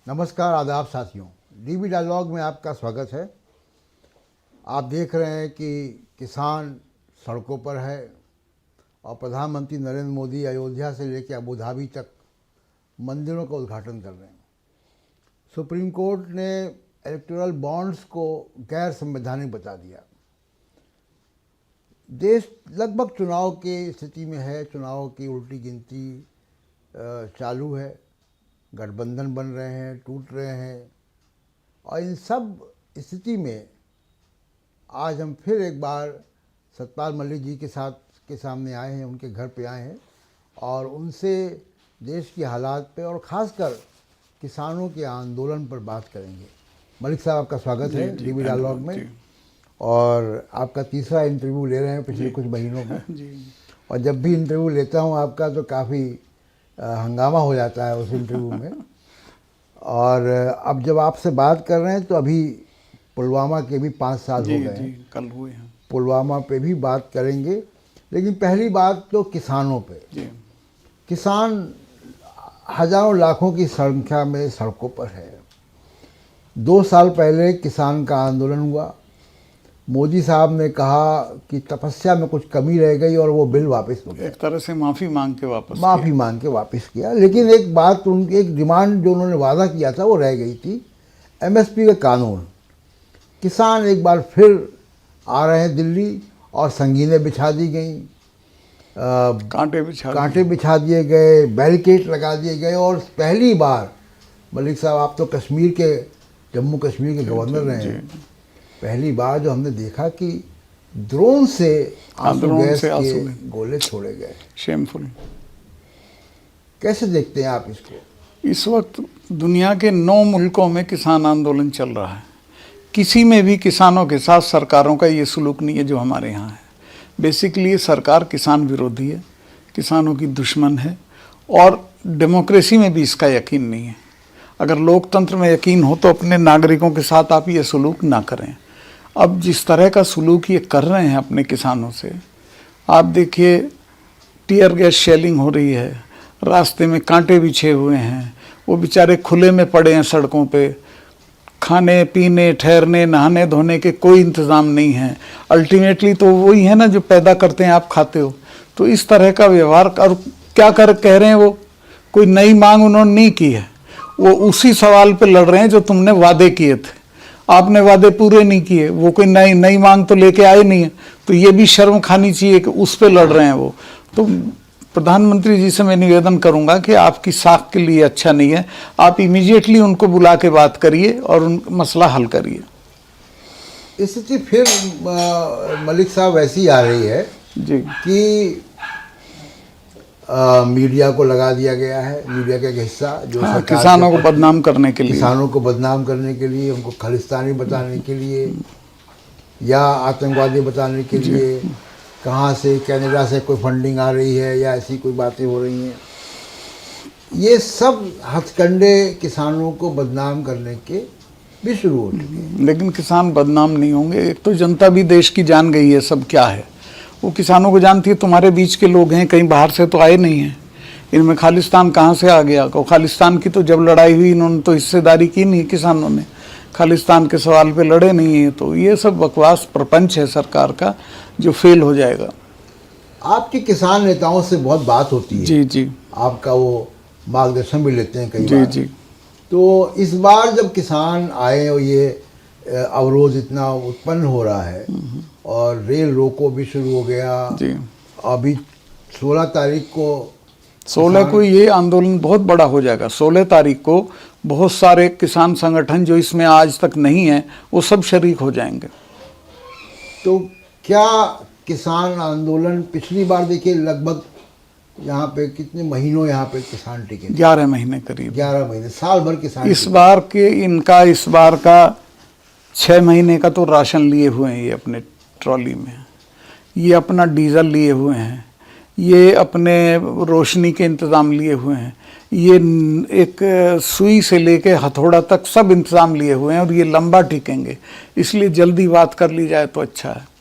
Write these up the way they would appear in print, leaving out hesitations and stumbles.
नमस्कार, आदाब साथियों। डीबी डायलॉग में आपका स्वागत है। आप देख रहे हैं कि किसान सड़कों पर है और प्रधानमंत्री नरेंद्र मोदी अयोध्या से लेकर अबू धाबी तक मंदिरों का उद्घाटन कर रहे हैं। सुप्रीम कोर्ट ने इलेक्टोरल बॉन्ड्स को गैर संवैधानिक बता दिया। देश लगभग चुनाव की स्थिति में है। चुनाव की उल्टी गिनती चालू है। गठबंधन बन रहे हैं, टूट रहे हैं, और इन सब स्थिति में आज हम फिर एक बार सतपाल मलिक जी के सामने आए हैं, उनके घर पे आए हैं और उनसे देश के हालात पे और ख़ासकर किसानों के आंदोलन पर बात करेंगे। मलिक साहब, आपका स्वागत है डीबी डायलॉग में। और आपका तीसरा इंटरव्यू ले रहे हैं पिछले कुछ महीनों में और जब भी इंटरव्यू लेता हूँ आपका तो काफ़ी हंगामा हो जाता है उस इंटरव्यू में। और अब जब आपसे बात कर रहे हैं तो अभी पुलवामा के भी 5 साल हो गए हैं। कल हुए हैं। पुलवामा पे भी बात करेंगे, लेकिन पहली बात तो किसानों पे। किसान हजारों लाखों की संख्या में सड़कों पर है। 2 साल पहले किसान का आंदोलन हुआ। मोदी साहब ने कहा कि तपस्या में कुछ कमी रह गई और वो बिल वापस हो गया। एक तरह से माफ़ी मांग के वापस किया। लेकिन एक बात, उनकी एक डिमांड जो उन्होंने वादा किया था वो रह गई थी, एमएसपी का कानून। किसान एक बार फिर आ रहे हैं दिल्ली और संगीनें बिछा दी गई, कांटे बिछा दिए गए, बैरिकेड लगा दिए गए। और पहली बार, मलिक साहब आप तो जम्मू कश्मीर के गवर्नर रहे हैं, पहली बार जो हमने देखा कि ड्रोन से आंसू गैस के गोले छोड़े गए। शेमफुल। कैसे देखते हैं आप इसको? इस वक्त दुनिया के 9 मुल्कों में किसान आंदोलन चल रहा है। किसी में भी किसानों के साथ सरकारों का ये सलूक नहीं है जो हमारे यहाँ है। बेसिकली सरकार किसान विरोधी है, किसानों की दुश्मन है और डेमोक्रेसी में भी इसका यकीन नहीं है। अगर लोकतंत्र में यकीन हो तो अपने नागरिकों के साथ आप ये सलूक ना करें। अब जिस तरह का सलूक ये कर रहे हैं अपने किसानों से, आप देखिए, टीयर गैस शेलिंग हो रही है, रास्ते में कांटे बिछे हुए हैं, वो बेचारे खुले में पड़े हैं सड़कों पे, खाने पीने ठहरने नहाने धोने के कोई इंतज़ाम नहीं है। अल्टीमेटली तो वही है ना जो पैदा करते हैं आप खाते हो। तो इस तरह का व्यवहार, और क्या कह रहे हैं वो, कोई नई मांग उन्होंने नहीं की है, वो उसी सवाल पे लड़ रहे हैं जो तुमने वादे किए थे। आपने वादे पूरे नहीं किए, वो कोई नई मांग तो लेके आए नहीं है। तो ये भी शर्म खानी चाहिए कि उस पे लड़ रहे हैं वो। तो प्रधानमंत्री जी से मैं निवेदन करूंगा कि आपकी साख के लिए अच्छा नहीं है, आप इमीडिएटली उनको बुला के बात करिए और उन मसला हल करिए। स्थिति फिर मलिक साहब ऐसी आ रही है जी कि मीडिया को लगा दिया गया है, मीडिया का एक हिस्सा जो किसानों को बदनाम करने के लिए, उनको खालिस्तानी बताने के लिए या आतंकवादी बताने के लिए, कहाँ से कनाडा से कोई फंडिंग आ रही है या ऐसी कोई बातें हो रही हैं। ये सब हथकंडे किसानों को बदनाम करने के भी शुरू हो चुके हैं। लेकिन किसान बदनाम नहीं होंगे। एक तो जनता भी देश की जान गई है सब क्या है, वो किसानों को जानती है। तुम्हारे बीच के लोग हैं, कहीं बाहर से तो आए नहीं हैं। इनमें खालिस्तान कहाँ से आ गया? खालिस्तान की तो जब लड़ाई हुई इन्होंने तो हिस्सेदारी की नहीं, किसानों ने खालिस्तान के सवाल पे लड़े नहीं है। तो ये सब बकवास प्रपंच है सरकार का जो फेल हो जाएगा। आपके किसान नेताओं से बहुत बात होती है। जी। आपका वो मार्गदर्शन भी लेते हैं कई बार। जी। तो इस बार जब किसान आए और ये अवरोध इतना उत्पन्न हो रहा है और रेल रोको भी शुरू हो गया जी। अभी 16 तारीख को 16 को ये आंदोलन बहुत बड़ा हो जाएगा। 16 तारीख को बहुत सारे किसान संगठन जो इसमें आज तक नहीं है वो सब शरीक हो जाएंगे। तो क्या किसान आंदोलन, पिछली बार देखिए लगभग यहाँ पे कितने महीनों यहाँ पे किसान टिके? 11 महीने करीब। 11 महीने, साल भर किसान। इस बार का 6 महीने का तो राशन लिए हुए हैं ये अपने ट्रॉली में, ये अपना डीजल लिए हुए हैं, ये अपने रोशनी के इंतज़ाम लिए हुए हैं, ये एक सुई से लेके हथौड़ा तक सब इंतज़ाम लिए हुए हैं और ये लंबा टिकेंगे। इसलिए जल्दी बात कर ली जाए तो अच्छा है।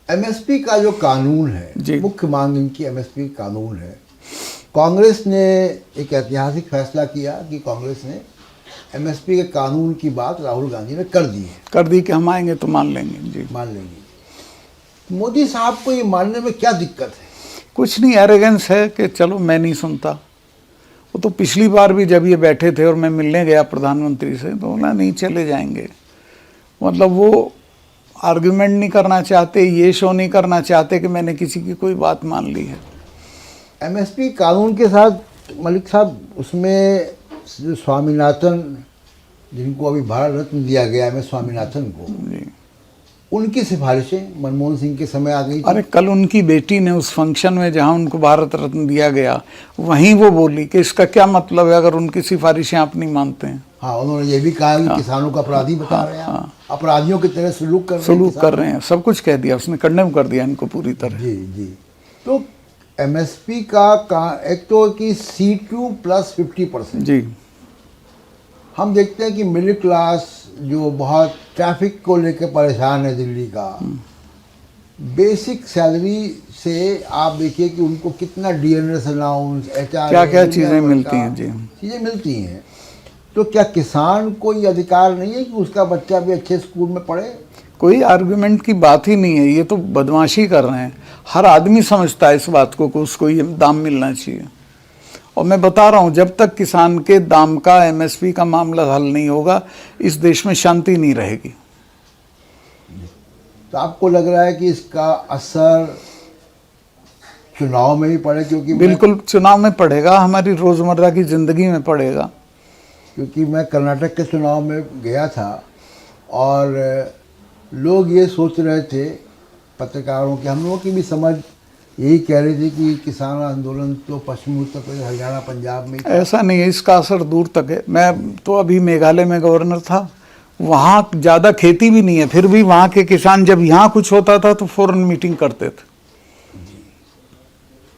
एमएसपी का जो कानून है, मुख्य मांग इनकी एमएसपी कानून है। कांग्रेस ने एक ऐतिहासिक फैसला किया कि कांग्रेस ने एमएसपी के कानून की बात राहुल गांधी ने कर दी है, कर दी कि हम आएंगे तो मान लेंगे जी। मान लेंगे। मोदी साहब को ये मानने में क्या दिक्कत है? कुछ नहीं, एरोगेंस है कि चलो मैं नहीं सुनता। वो तो पिछली बार भी जब ये बैठे थे और मैं मिलने गया प्रधानमंत्री से तो बोला नहीं चले जाएंगे। मतलब वो आर्गुमेंट नहीं करना चाहते, ये शो नहीं करना चाहते कि मैंने किसी की कोई बात मान ली है। एमएसपी कानून के साथ मलिक साहब उसमें जो स्वामीनाथन, जिनको अभी भारत रत्न दिया गया है स्वामीनाथन को, जी। उनकी सिफारिशें मनमोहन सिंह के समय आ गई थी। अरे कल उनकी बेटी ने उस फंक्शन में जहां उनको भारत रत्न दिया गया वहीं वो बोली कि इसका क्या मतलब है अगर उनकी सिफारिशें आप नहीं मानते हैं। हाँ, उन्होंने ये भी कहा कि किसानों को अपराधी बता रहे हैं, अपराधियों की तरह सलूक कर रहे हैं, सब कुछ कह दिया उसने, कंडेम कर दिया इनको पूरी तरह। जी जी। तो एमएसपी का एक तो कि C2 + 50%। जी। हम देखते हैं कि मिडिल क्लास जो बहुत ट्रैफिक को लेकर परेशान है दिल्ली का, बेसिक सैलरी से आप देखिए कि उनको कितना डीएनएस अलाउंस, HR, क्या क्या चीज़ें मिलती हैं जी, चीज़ें मिलती हैं। तो क्या किसान को ये अधिकार नहीं है कि उसका बच्चा भी अच्छे स्कूल में पढ़े? कोई आर्गुमेंट की बात ही नहीं है, ये तो बदमाशी कर रहे हैं। हर आदमी समझता है इस बात को कि उसको ये दाम मिलना चाहिए। और मैं बता रहा हूँ जब तक किसान के दाम का, एमएसपी का मामला हल नहीं होगा इस देश में शांति नहीं रहेगी। तो आपको लग रहा है कि इसका असर चुनाव में भी पड़े? क्योंकि बिल्कुल चुनाव में पड़ेगा, हमारी रोज़मर्रा की ज़िंदगी में पड़ेगा। क्योंकि मैं कर्नाटक के चुनाव में गया था और लोग ये सोच रहे थे, पत्रकारों के, हम लोगों की भी समझ यही कह रही थी कि किसान आंदोलन तो पश्चिमी उत्तर प्रदेश, हरियाणा, पंजाब में। ऐसा नहीं है, इसका असर दूर तक है। मैं तो अभी मेघालय में गवर्नर था, वहाँ ज़्यादा खेती भी नहीं है, फिर भी वहाँ के किसान जब यहाँ कुछ होता था तो फौरन मीटिंग करते थे।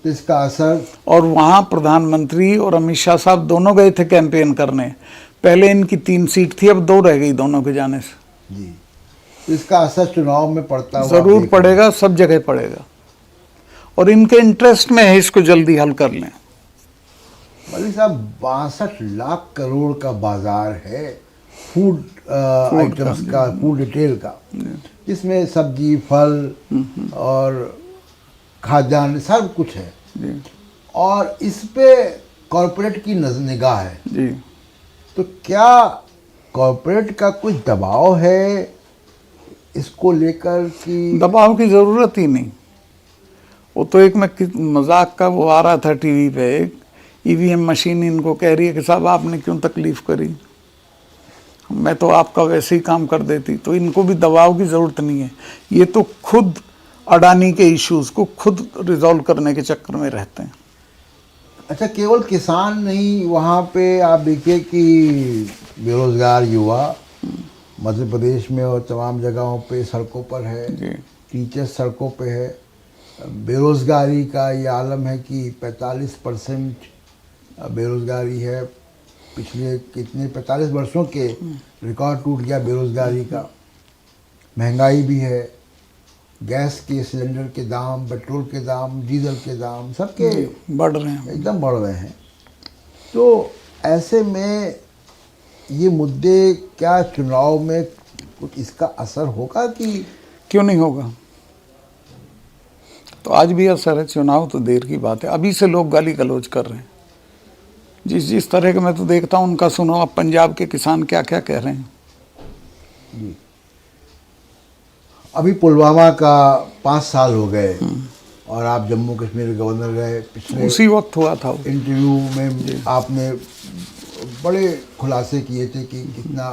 तो इसका असर, और वहाँ प्रधानमंत्री और अमित शाह साहब दोनों गए थे कैंपेन करने। पहले इनकी 3 सीट थी, अब 2 रह गई दोनों के जाने से। जी, तो इसका असर चुनाव में पड़ता हुआ ज़रूर पड़ेगा, सब जगह पड़ेगा। और इनके इंटरेस्ट में है इसको जल्दी हल कर लें। मलिक साहब, 62 लाख करोड़ का बाजार है फूड आइटम्स का, फूड रिटेल का, जिसमें सब्जी, फल और खाद्यान्न सब कुछ है जी। और इस पे कॉरपोरेट की निगाह है जी। तो क्या कॉरपोरेट का कुछ दबाव है इसको लेकर? कि दबाव की ज़रूरत ही नहीं। वो तो एक मजाक का वो आ रहा था टीवी पे, एक ईवीएम मशीन इनको कह रही है कि साहब आपने क्यों तकलीफ़ करी, मैं तो आपका वैसे ही काम कर देती। तो इनको भी दबाव की ज़रूरत नहीं है, ये तो खुद अडानी के इश्यूज़ को खुद रिजॉल्व करने के चक्कर में रहते हैं। अच्छा, केवल किसान नहीं, वहाँ पे आप देखिए कि बेरोजगार युवा मध्य प्रदेश में और तमाम जगहों पे सड़कों पर है, टीचर्स सड़कों पे है। बेरोज़गारी का ये आलम है कि 45% बेरोज़गारी है। पिछले कितने 45 वर्षों के रिकॉर्ड टूट गया बेरोज़गारी का। महंगाई भी है, गैस के सिलेंडर के दाम, पेट्रोल के दाम, डीजल के दाम सबके बढ़ रहे हैं, एकदम बढ़ रहे हैं। तो ऐसे में ये मुद्दे, क्या चुनाव में कुछ इसका असर होगा? कि क्यों नहीं होगा, तो आज भी असर है। चुनाव तो देर की बात है, अभी से लोग गाली गलौज कर रहे हैं। जिस तरह के मैं तो देखता हूँ उनका सुनो, अब पंजाब के किसान क्या क्या कह रहे हैं। जी, अभी पुलवामा का 5 साल हो गए और आप जम्मू कश्मीर के गवर्नर रहे। पिछले उसी वक्त हुआ था इंटरव्यू में आपने बड़े खुलासे किए थे कि कितना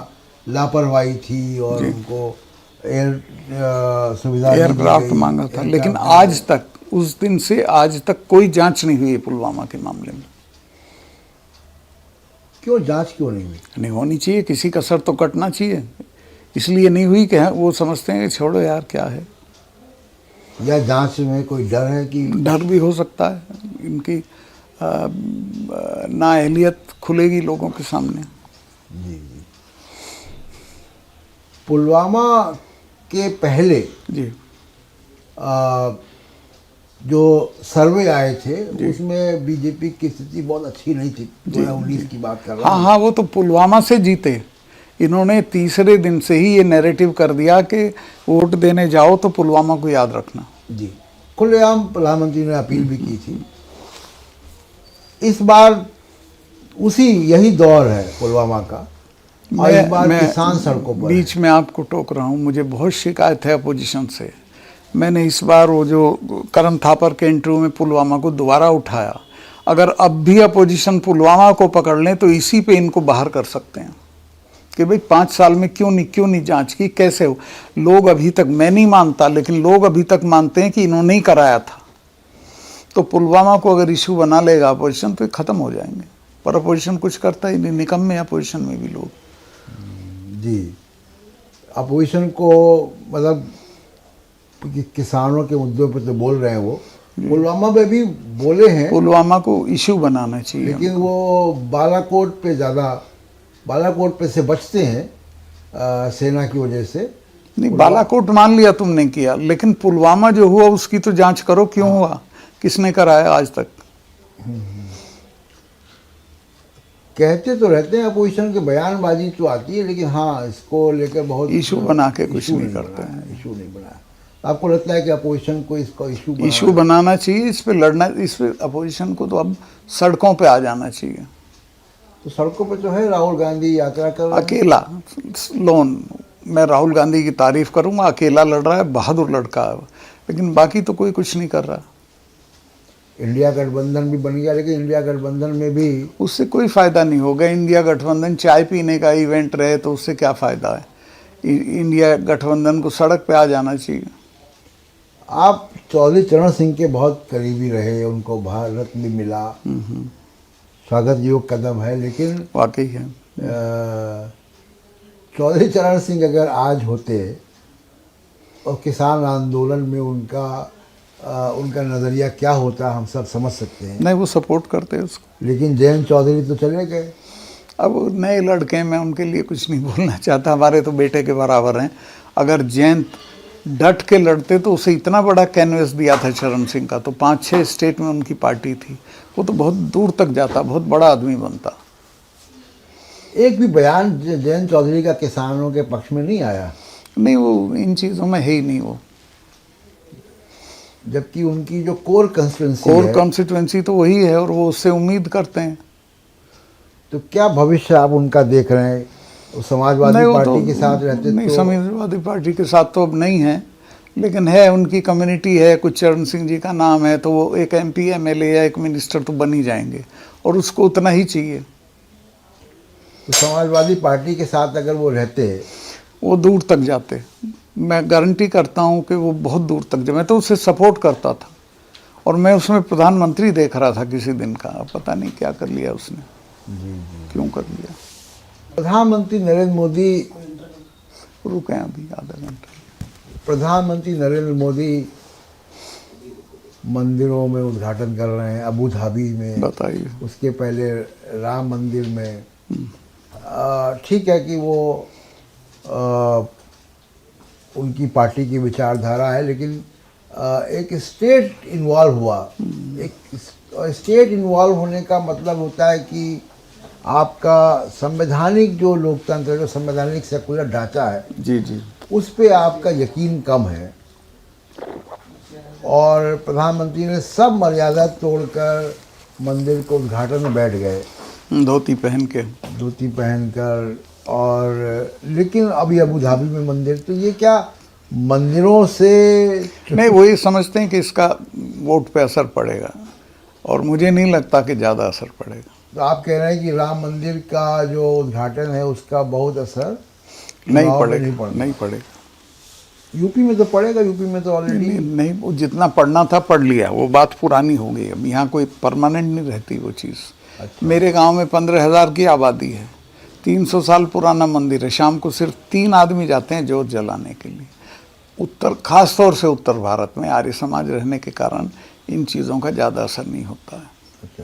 लापरवाही थी और उनको सुविधा, एयरक्राफ्ट मांगा था, लेकिन आज तक, उस दिन से आज तक कोई जांच नहीं हुई पुलवामा के मामले में। क्यों जांच क्यों नहीं हुई? नहीं होनी चाहिए, किसी का सर तो कटना चाहिए। इसलिए नहीं हुई कि वो समझते हैं कि छोड़ो यार क्या है। या जांच में कोई डर है? कि डर भी हो सकता है, इनकी नाअहलियत खुलेगी लोगों के सामने। जी जी। पुलवामा के पहले जी जो सर्वे आए थे उसमें बीजेपी की स्थिति बहुत अच्छी नहीं थी। 2019 की बात कर रहा हाँ हूँ। हाँ, वो तो पुलवामा से जीते। इन्होंने तीसरे दिन से ही ये नैरेटिव कर दिया कि वोट देने जाओ तो पुलवामा को याद रखना। जी, खुलेआम प्रधानमंत्री ने अपील भी की थी। इस बार यही दौर है पुलवामा का, और इस बार किसान सड़कों पर बीच में आपको टोक रहा हूँ, मुझे बहुत शिकायत है अपोजिशन से। मैंने इस बार वो जो करण थापर के इंटरव्यू में पुलवामा को दोबारा उठाया। अगर अब भी अपोजिशन पुलवामा को पकड़ लें तो इसी पे इनको बाहर कर सकते हैं कि भाई 5 साल में क्यों नहीं जांच की, कैसे हो। लोग अभी तक, मैं नहीं मानता, लेकिन लोग अभी तक मानते हैं कि इन्होंने ही कराया था। तो पुलवामा को अगर इशू बना लेगा अपोजिशन तो खत्म हो जाएंगे, पर अपोजिशन कुछ करता ही नहीं, निकम्मे अपोजिशन में भी लोग। जी, अपोजिशन को मतलब किसानों के मुद्दों पर तो बोल रहे हैं, वो पुलवामा पे भी बोले हैं, पुलवामा को इशू बनाना चाहिए, लेकिन वो बालाकोट पे से बचते हैं सेना की वजह से। नहीं, बालाकोट मान लिया तुमने किया, लेकिन पुलवामा जो हुआ उसकी तो जांच करो, क्यों हुआ, किसने कराया आज तक। कहते तो रहते हैं अपोजिशन के, बयानबाजी तो आती है, लेकिन हाँ इसको लेकर बहुत इशू बना के कुछ नहीं करते हैं। इशू नहीं बनाया। आपको लगता है कि अपोजिशन को इसका इशू बनाना चाहिए, इस पे लड़ना, इस पे अपोजिशन को तो अब सड़कों पे आ जाना चाहिए। तो सड़कों पे तो है, राहुल गांधी यात्रा कर रहे हैं। अकेला लोन, मैं राहुल गांधी की तारीफ करूंगा, अकेला लड़ रहा है, बहादुर लड़का है, लेकिन बाकी तो कोई कुछ नहीं कर रहा। इंडिया गठबंधन भी बन गया, लेकिन इंडिया गठबंधन में भी उससे कोई फायदा नहीं होगा। इंडिया गठबंधन चाय पीने का इवेंट रहे तो उससे क्या फायदा है। इंडिया गठबंधन को सड़क पे आ जाना चाहिए। आप चौधरी चरण सिंह के बहुत करीबी रहे, उनको भारत में मिला, स्वागत योग्य कदम है, लेकिन वाकई है। चौधरी चरण सिंह अगर आज होते और किसान आंदोलन में उनका नज़रिया क्या होता हम सब समझ सकते हैं। नहीं, वो सपोर्ट करते हैं उसको, लेकिन जयंत चौधरी तो चले गए। अब नए लड़के हैं, मैं उनके लिए कुछ नहीं बोलना चाहता, हमारे तो बेटे के बराबर हैं। अगर जयंत डट के लड़ते तो उसे इतना बड़ा कैनवस दिया था चरण सिंह का, तो 5-6 स्टेट में उनकी पार्टी थी, वो तो बहुत दूर तक जाता, बहुत बड़ा आदमी बनता। एक भी बयान जयंत चौधरी का किसानों के पक्ष में नहीं आया। नहीं, वो इन चीज़ों में है ही नहीं वो, जबकि उनकी जो कोर कॉन्स्टिट्यूंसी तो वही है और वो उससे उम्मीद करते हैं। तो क्या भविष्य आप उनका देख रहे हैं? वो समाजवादी पार्टी के साथ रहते नहीं, तो समाजवादी पार्टी के साथ तो अब नहीं है, लेकिन है, उनकी कम्युनिटी है, कुछ चरण सिंह जी का नाम है, तो वो एक MP MLA या एक मिनिस्टर तो बन ही जाएंगे, और उसको उतना ही चाहिए। तो समाजवादी पार्टी के साथ अगर वो रहते, वो दूर तक जाते, मैं गारंटी करता हूँ कि वो बहुत दूर तक जाए। मैं तो उसे सपोर्ट करता था, और मैं उसमें प्रधानमंत्री देख रहा था किसी दिन का, पता नहीं क्या कर लिया उसने। क्यों कर लिया। प्रधानमंत्री नरेंद्र मोदी, रुके अभी आधा घंटा। प्रधानमंत्री नरेंद्र मोदी मंदिरों में उद्घाटन कर रहे हैं, अबू धाबी में, बताइए, उसके पहले राम मंदिर में। ठीक है कि वो उनकी पार्टी की विचारधारा है, लेकिन एक स्टेट इन्वॉल्व हुआ। एक स्टेट इन्वॉल्व होने का मतलब होता है कि आपका संवैधानिक जो लोकतंत्र, जो संवैधानिक सेकुलर ढांचा है, जी, उस पे आपका यकीन कम है। और प्रधानमंत्री ने सब मर्यादा तोड़कर मंदिर को उद्घाटन में बैठ गए, धोती पहनकर। और लेकिन अभी अबू धाबी में मंदिर, तो ये क्या मंदिरों से नहीं, वो ये समझते हैं कि इसका वोट पे असर पड़ेगा, और मुझे नहीं लगता कि ज़्यादा असर पड़ेगा। तो आप कह रहे हैं कि राम मंदिर का जो उद्घाटन है उसका बहुत असर नहीं पड़ेगा। यूपी में तो पड़ेगा, यूपी में तो ऑलरेडी नहीं, वो जितना पढ़ना था पढ़ लिया, वो बात पुरानी हो गई। अब यहाँ कोई परमानेंट नहीं रहती वो चीज़। अच्छा। मेरे गांव में 15,000 की आबादी है, 300 साल पुराना मंदिर है, शाम को सिर्फ 3 आदमी जाते हैं जोत जलाने के लिए। खास तौर से उत्तर भारत में आर्य समाज रहने के कारण इन चीज़ों का ज़्यादा असर नहीं होता है। अच्छा,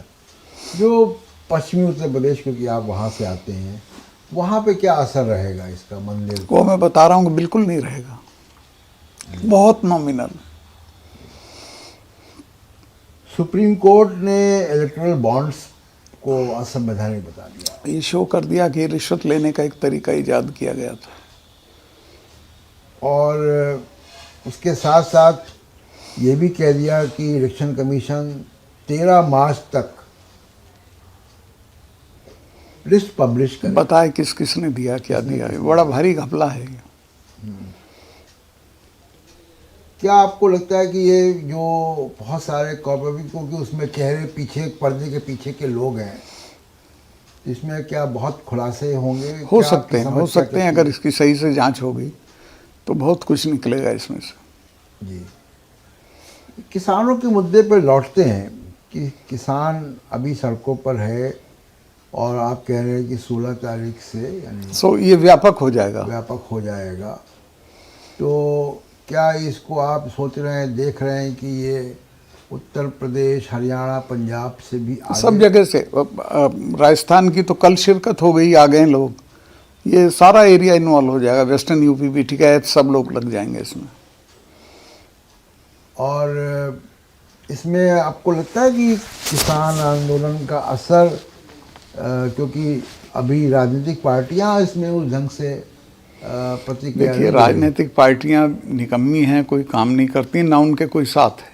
जो पश्चिमी उत्तर प्रदेश, क्योंकि आप वहाँ से आते हैं, वहाँ पे क्या असर रहेगा इसका मंदिर वो मैं बता रहा हूँ कि बिल्कुल नहीं रहेगा, बहुत नॉमिनल। सुप्रीम कोर्ट ने इलेक्टोरल बॉन्ड्स को असंवैधानिक बता दिया। ये शो कर दिया कि रिश्वत लेने का एक तरीका इजाद किया गया था। और उसके साथ साथ ये भी कह दिया कि इलेक्शन कमीशन 13 मार्च तक लिस्ट पब्लिश करे। बताए किस किस ने दिया, क्या दिया है, बड़ा भारी घपला है ये। क्या आपको लगता है कि ये जो बहुत सारे कॉर्पोरेट, क्योंकि उसमें चेहरे पीछे, पर्दे के पीछे के लोग हैं, इसमें क्या बहुत खुलासे होंगे? हो क्या सकते हैं, आपकी हो समझ क्या सकते हैं। कहती अगर इसकी सही से जांच होगी तो बहुत कुछ निकलेगा इसमें से। है? जी, किसानों के मुद्दे पर लौटते हैं कि किसान अभी सड़कों पर है और आप कह रहे हैं कि 16 तारीख से यानी सो ये व्यापक हो जाएगा। व्यापक हो जाएगा। तो क्या इसको आप सोच रहे हैं, देख रहे हैं कि ये उत्तर प्रदेश, हरियाणा, पंजाब से भी आगे? सब जगह से। राजस्थान की तो कल शिरकत हो गई, आ गए लोग। ये सारा एरिया इन्वॉल्व हो जाएगा, वेस्टर्न यूपी भी, ठीक है, सब लोग लग जाएंगे इसमें। और इसमें आपको लगता है कि किसान आंदोलन का असर, क्योंकि अभी राजनीतिक पार्टियां इसमें उस ढंग से प्रतिक्रिया देखिए, नहीं दे रही। राजनीतिक पार्टियां निकम्मी हैं, कोई काम नहीं करती, ना उनके कोई साथ है।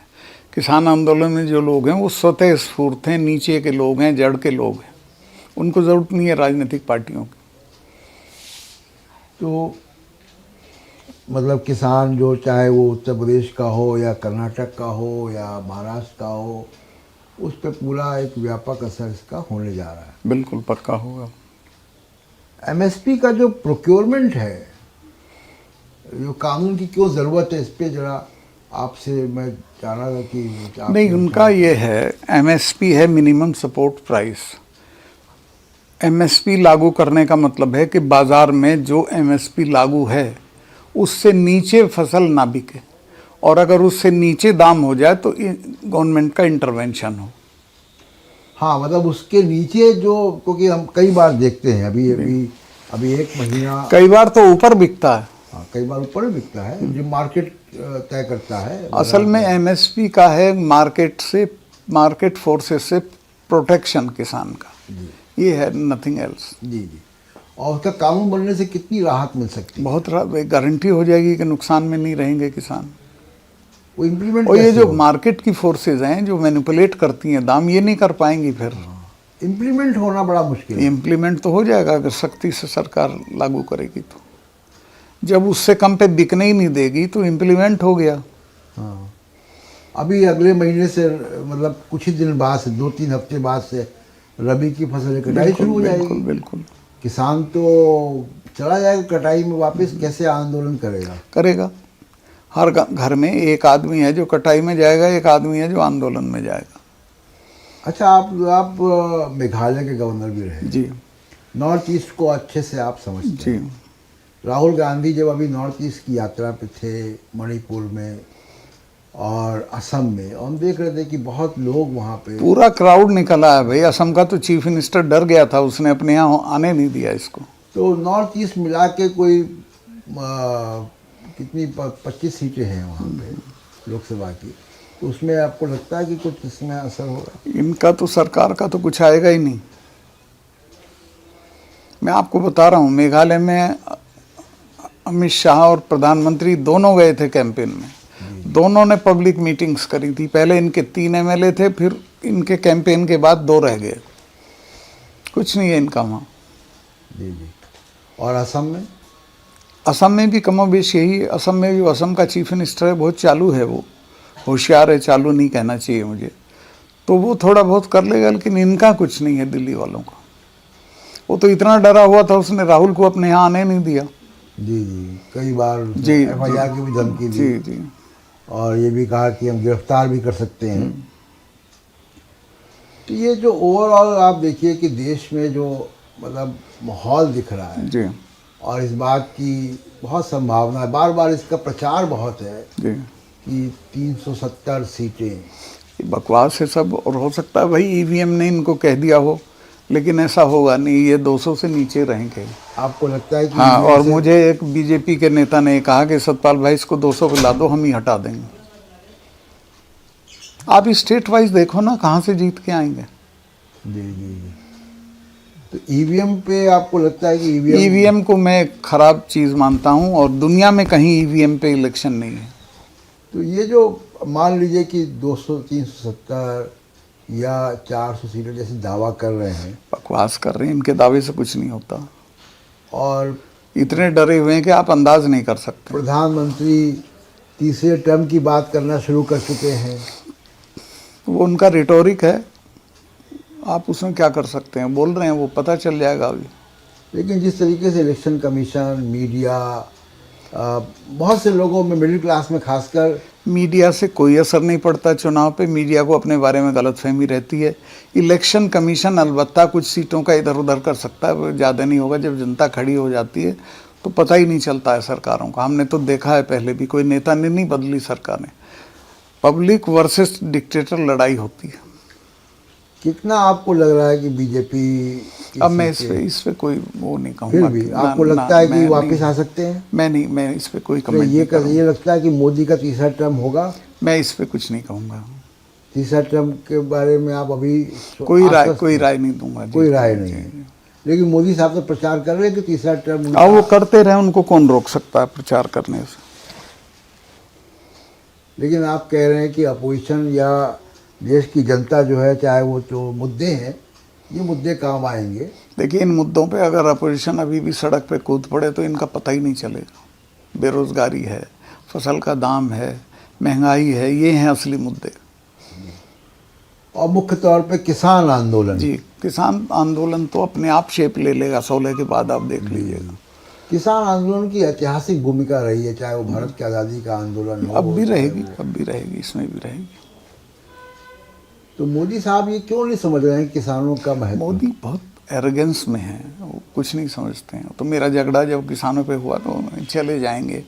किसान आंदोलन में जो लोग हैं वो स्वतः स्फूर्त हैं, नीचे के लोग हैं, जड़ के लोग हैं, उनको ज़रूरत नहीं है राजनीतिक पार्टियों की। तो मतलब किसान जो, चाहे वो उत्तर प्रदेश का हो या कर्नाटक का हो या महाराष्ट्र का हो, उस पर पूरा एक व्यापक असर इसका होने जा रहा है। बिल्कुल पक्का होगा। एमएसपी का जो प्रोक्योरमेंट है, जो कानून की क्यों ज़रूरत है, इस पे जरा आपसे मैं चाह रहा था कि आप नहीं, उनका ये है, एमएसपी है मिनिमम सपोर्ट प्राइस। एमएसपी लागू करने का मतलब है कि बाज़ार में जो एमएसपी लागू है उससे नीचे फसल ना बिके, और अगर उससे नीचे दाम हो जाए तो गवर्नमेंट का इंटरवेंशन हो। हाँ, मतलब उसके नीचे जो, क्योंकि हम कई बार देखते हैं, अभी एक महीना, कई बार तो ऊपर बिकता है। हाँ, कई बार ऊपर भी बिकता है, जो मार्केट तय करता है। असल में एमएसपी का है मार्केट फोर्सेस से प्रोटेक्शन किसान का, ये है, नथिंग एल्स। जी जी। और उसका कानून बनने से कितनी राहत मिल सकती है? बहुत गारंटी हो जाएगी कि नुकसान में नहीं रहेंगे किसान। वो इम्प्लीमेंट और ये जो मार्केट की फोर्सेज हैं जो मैनिपुलेट करती हैं दाम, ये नहीं कर पाएंगी। फिर इम्प्लीमेंट होना बड़ा मुश्किल है। इम्प्लीमेंट तो हो जाएगा अगर सख्ती से सरकार लागू करेगी तो। जब उससे कम पे बिकने ही नहीं देगी तो इम्प्लीमेंट हो गया। हाँ, अभी अगले महीने से, मतलब कुछ ही दिन बाद से, 2-3 हफ्ते बाद से रबी की फसल कटाई शुरू हो जाएगी। बिल्कुल बिल्कुल। किसान तो चला जाएगा कटाई में वापस, कैसे आंदोलन करेगा? हर घर में एक आदमी है जो कटाई में जाएगा, एक आदमी है जो आंदोलन में जाएगा। अच्छा, आप मेघालय के गवर्नर भी रहे जी। नॉर्थ ईस्ट को अच्छे से आप समझते जी। हैं। राहुल गांधी जब अभी नॉर्थ ईस्ट की यात्रा पे थे, मणिपुर में और असम में, और हम देख रहे थे कि बहुत लोग वहाँ पे, पूरा क्राउड निकला है भाई। असम का तो चीफ मिनिस्टर डर गया था, उसने अपने यहाँ आने नहीं दिया इसको। तो नॉर्थ ईस्ट मिला के कोई कितनी 25 सीटें हैं वहाँ पे लोकसभा की, तो उसमें आपको लगता है कि कुछ इसमें असर होगा? इनका तो, सरकार का तो कुछ आएगा ही नहीं। मैं आपको बता रहा हूँ, मेघालय में अमित शाह और प्रधानमंत्री दोनों गए थे कैंपेन में। दोनों ने पब्लिक मीटिंग्स करी थी। पहले इनके 3 एमएलए थे, फिर इनके कैंपेन के बाद 2 रह गए। कुछ नहीं है इनका वहाँ। जी जी। और असम में? असम में भी कमोबेश यही है। असम में भी, असम का चीफ मिनिस्टर है, बहुत चालू है, वो होशियार है, चालू नहीं कहना चाहिए मुझे, तो वो थोड़ा बहुत कर लेगा, लेकिन इनका कुछ नहीं है दिल्ली वालों का। वो तो इतना डरा हुआ था, उसने राहुल को अपने यहाँ आने नहीं दिया। जी जी, कई बार जी, एफआईआर की भी धमकी दी। जी जी। और ये भी कहा कि हम गिरफ्तार भी कर सकते हैं। तो ये जो ओवरऑल आप देखिए कि देश में जो मतलब माहौल दिख रहा है जी और इस बात की बहुत संभावना है, बार बार इसका प्रचार बहुत है जी। कि 370 सीटें, ये बकवास है सब। और हो सकता है भाई ईवीएम ने इनको कह दिया हो, लेकिन ऐसा होगा नहीं, ये 200 से नीचे रहेंगे। आपको लगता है कि? हाँ, और मुझे एक बीजेपी के नेता ने कहा कि सतपाल भाई इसको 200 पे ला दो, हम ही हटा देंगे। आप स्टेट वाइज देखो ना, कहाँ से जीत के आएंगे। जी जी जी। तो ईवीएम पे आपको लगता है कि ईवीएम को मैं खराब चीज़ मानता हूँ, और दुनिया में कहीं ईवीएम पे इलेक्शन नहीं है। तो ये जो मान लीजिए कि 200 370 या 400 सीटें जैसे दावा कर रहे हैं, बकवास कर रहे हैं, इनके दावे से कुछ नहीं होता। और इतने डरे हुए हैं कि आप अंदाज नहीं कर सकते। प्रधानमंत्री तीसरे टर्म की बात करना शुरू कर चुके हैं। वो उनका रिटोरिक है, आप उसमें क्या कर सकते हैं, बोल रहे हैं, वो पता चल जाएगा अभी। लेकिन जिस तरीके से इलेक्शन कमीशन, मीडिया, बहुत से लोगों में, मिडिल क्लास में खासकर, मीडिया से कोई असर नहीं पड़ता चुनाव पे। मीडिया को अपने बारे में गलतफहमी रहती है। इलेक्शन कमीशन अलबत्ता कुछ सीटों का इधर उधर कर सकता है, वो ज़्यादा नहीं होगा। जब जनता खड़ी हो जाती है तो पता ही नहीं चलता है सरकारों का। हमने तो देखा है, पहले भी कोई नेता ने नहीं बदली सरकार ने। पब्लिक वर्सेस डिक्टेटर लड़ाई होती है। कितना आपको लग रहा है कि बीजेपी, अब मैं इस पे कोई वो नहीं कहूँगा। फिर भी आपको लगता है कि वापस आ सकते हैं? मैं इस पे कोई तो कमेंट नहीं करूँगा। ये लगता है कि मोदी का तीसरा टर्म होगा? मैं इस पे कुछ नहीं कहूँगा। तीसरा टर्म के बारे में आप अभी कोई राय नहीं दूंगा। कोई राय नहीं है। लेकिन मोदी साहब तो प्रचार कर रहे हैं कि तीसरा टर्म। अब वो करते रहे, उनको कौन रोक सकता है प्रचार करने से। लेकिन आप कह रहे हैं कि अपोजिशन या देश की जनता जो है, चाहे वो जो मुद्दे हैं, ये मुद्दे काम आएंगे। देखिए, इन मुद्दों पे अगर अपोजिशन अभी भी सड़क पे कूद पड़े तो इनका पता ही नहीं चलेगा। बेरोजगारी है, फसल का दाम है, महंगाई है, ये हैं असली मुद्दे। और मुख्य तौर पे किसान आंदोलन। जी, किसान आंदोलन तो अपने आप शेप ले लेगा 16 के बाद, आप देख लीजिएगा। किसान आंदोलन की ऐतिहासिक भूमिका रही है, चाहे वो भारत की आज़ादी का आंदोलन हो। अब भी रहेगी, इसमें भी रहेगी। तो मोदी साहब ये क्यों नहीं समझ रहे हैं किसानों का महत्व? मोदी बहुत एरोगेंस में है, वो कुछ नहीं समझते हैं। तो मेरा झगड़ा जब किसानों पे हुआ तो चले जाएंगे,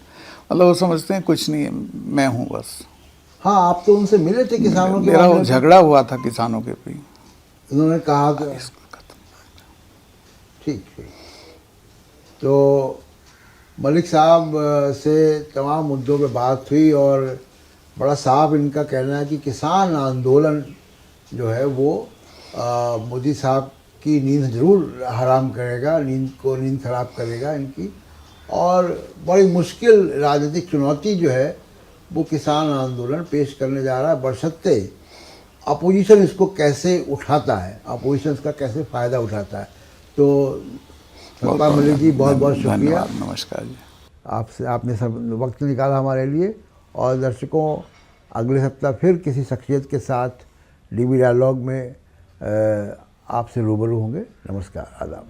मतलब वो समझते हैं कुछ नहीं है, मैं हूँ बस। हाँ, आप तो उनसे मिले थे किसानों के? मेरा झगड़ा हुआ था किसानों के पे। उन्होंने कहा था ठीक ठीक। तो मलिक साहब से तमाम मुद्दों पे बात हुई, और बड़ा साफ इनका कहना है कि किसान आंदोलन जो है वो मोदी साहब की नींद ज़रूर हराम करेगा, नींद खराब करेगा इनकी। और बड़ी मुश्किल राजनीतिक चुनौती जो है वो किसान आंदोलन पेश करने जा रहा है, बशर्ते अपोजिशन इसको कैसे उठाता है, अपोजिशन इसका कैसे फ़ायदा उठाता है। तो सतपाल मलिक जी, बहुत बहुत शुक्रिया। नमस्कार जी। आपने सब वक्त निकाला हमारे लिए। और दर्शकों, अगले सप्ताह फिर किसी शख्सियत के साथ डीबी डायलॉग में आपसे रूबरू होंगे। नमस्कार, आदाब।